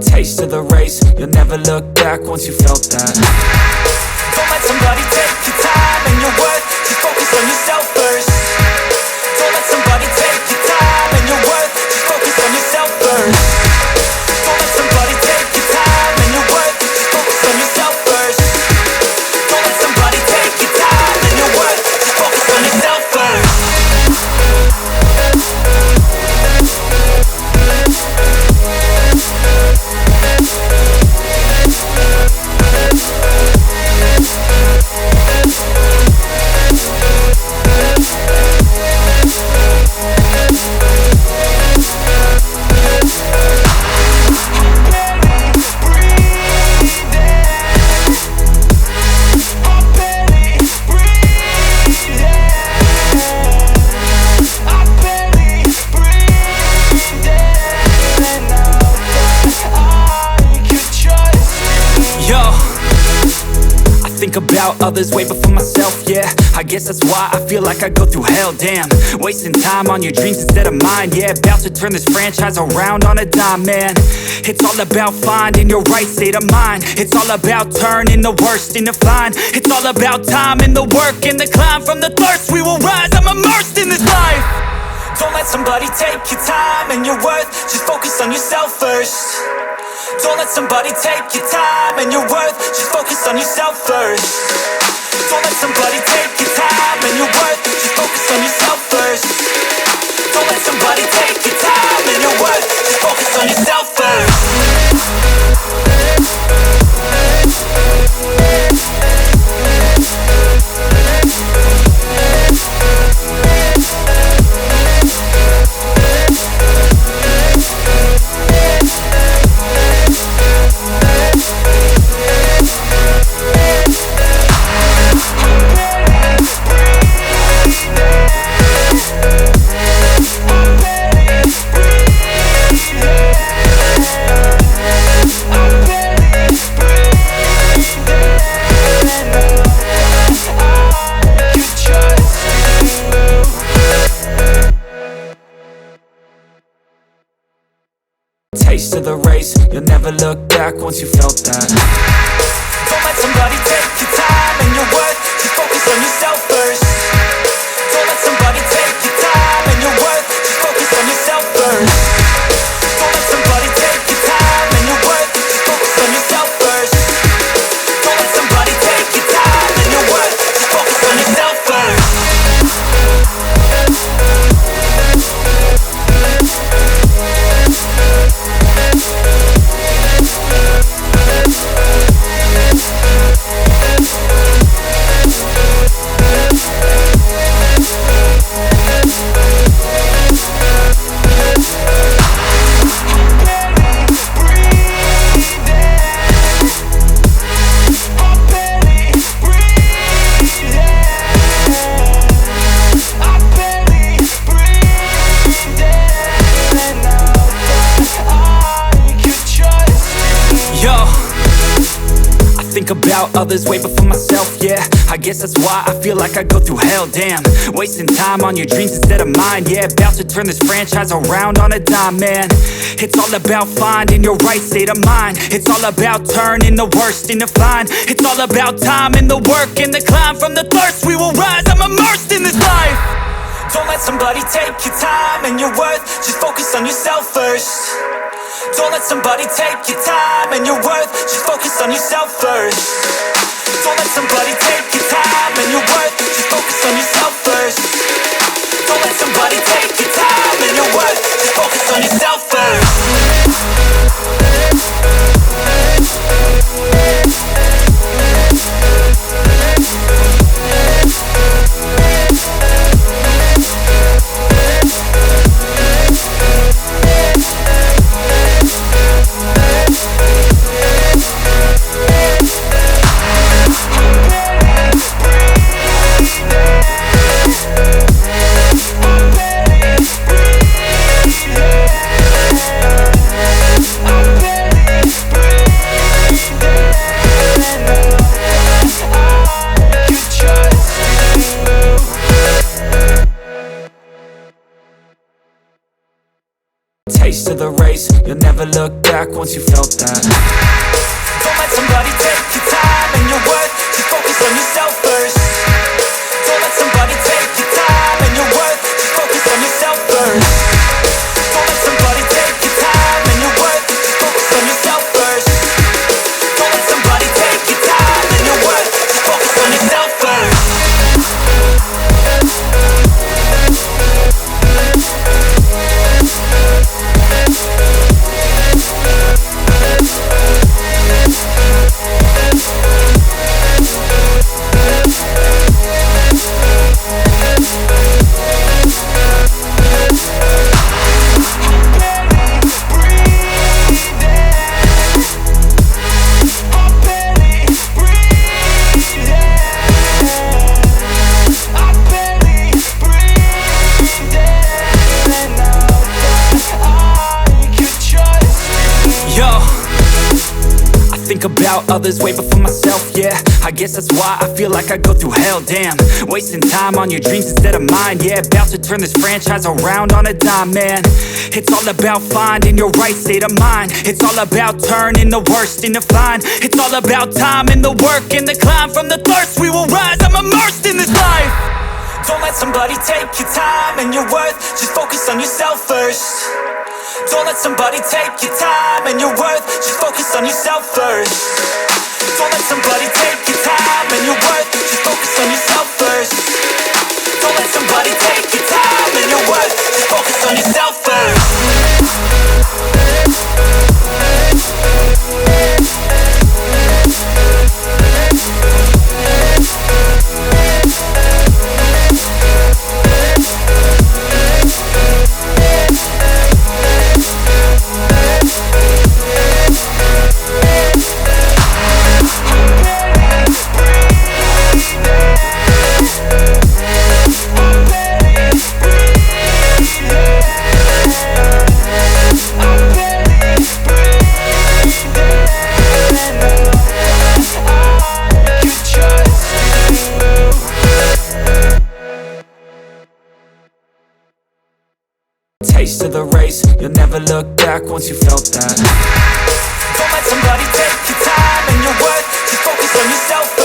Taste of the race, you'll never look back once you felt that. Don't let somebody take your time and your worth, just focus on yourself first. Don't let somebody take your time and your worth, just focus on yourself first. Don't let somebody take your time and your worth, just focus on yourself first. Don't let somebody take your time and your worth, just focus on yourself first. Think about others way before myself, yeah. I guess that's why I feel like I go through hell, damn. Wasting time on your dreams instead of mine, yeah. About to turn this franchise around on a dime, man. It's all about finding your right state of mind. It's all about turning the worst into fine. It's all about time and the work and the climb. From the thirst we will rise, I'm immersed in this life. Don't let somebody take your time and your worth, just focus on yourself first. Don't let somebody take your time and your worth, just focus on yourself first. Don't let somebody take your time and your worth, just focus on yourself first. Don't let somebody take your time and your worth, just focus on yourself first. Taste of the race, you'll never look back once you felt that. Don't let somebody take your time and your worth, just focus on yourself first. Don't let somebody take your time and your worth, just focus on yourself first. Don't let somebody take your time and your worth, just focus on yourself first. Don't let somebody take your time and your worth, just focus on yourself first. About others way before myself, yeah. I guess that's why I feel like I go through hell, damn. Wasting time on your dreams instead of mine, yeah. About to turn this franchise around on a dime, man. It's all about finding your right state of mind. It's all about turning the worst into fine. It's all about time and the work and the climb. From the thirst we will rise, I'm immersed in this life. Don't let somebody take your time and your worth, just focus on yourself first. Don't let somebody take your time and your worth, just focus on yourself first. Don't let somebody take your time and your worth, just focus on yourself first. Don't let somebody take your time and your worth, just focus on yourself first. back once you felt that. Don't let somebody take your time and your worth. Just focus on yourself first. Don't let somebody take your time and your worth. Just focus on yourself first. Don't let somebody take your time and your worth. Just focus on yourself first. Don't let somebody take your time and your worth. Just focus on yourself first. Think about others way before myself, yeah. I guess that's why I feel like I go through hell, damn. Wasting time on your dreams instead of mine, yeah. About to turn this franchise around on a dime, man. It's all about finding your right state of mind. It's all about turning the worst into fine. It's all about time and the work and the climb. From the thirst we will rise, I'm immersed in this life. Don't let somebody take your time and your worth. Just focus on yourself first. Don't let somebody take your time and your worth. Just focus on yourself first. Don't let somebody take your time and your worth. Just focus on yourself first. Don't let somebody take your time and your worth. Just focus on yourself first. Taste of the race, you'll never look back once you felt that. Don't let somebody take your time and your worth. Just focus on yourself.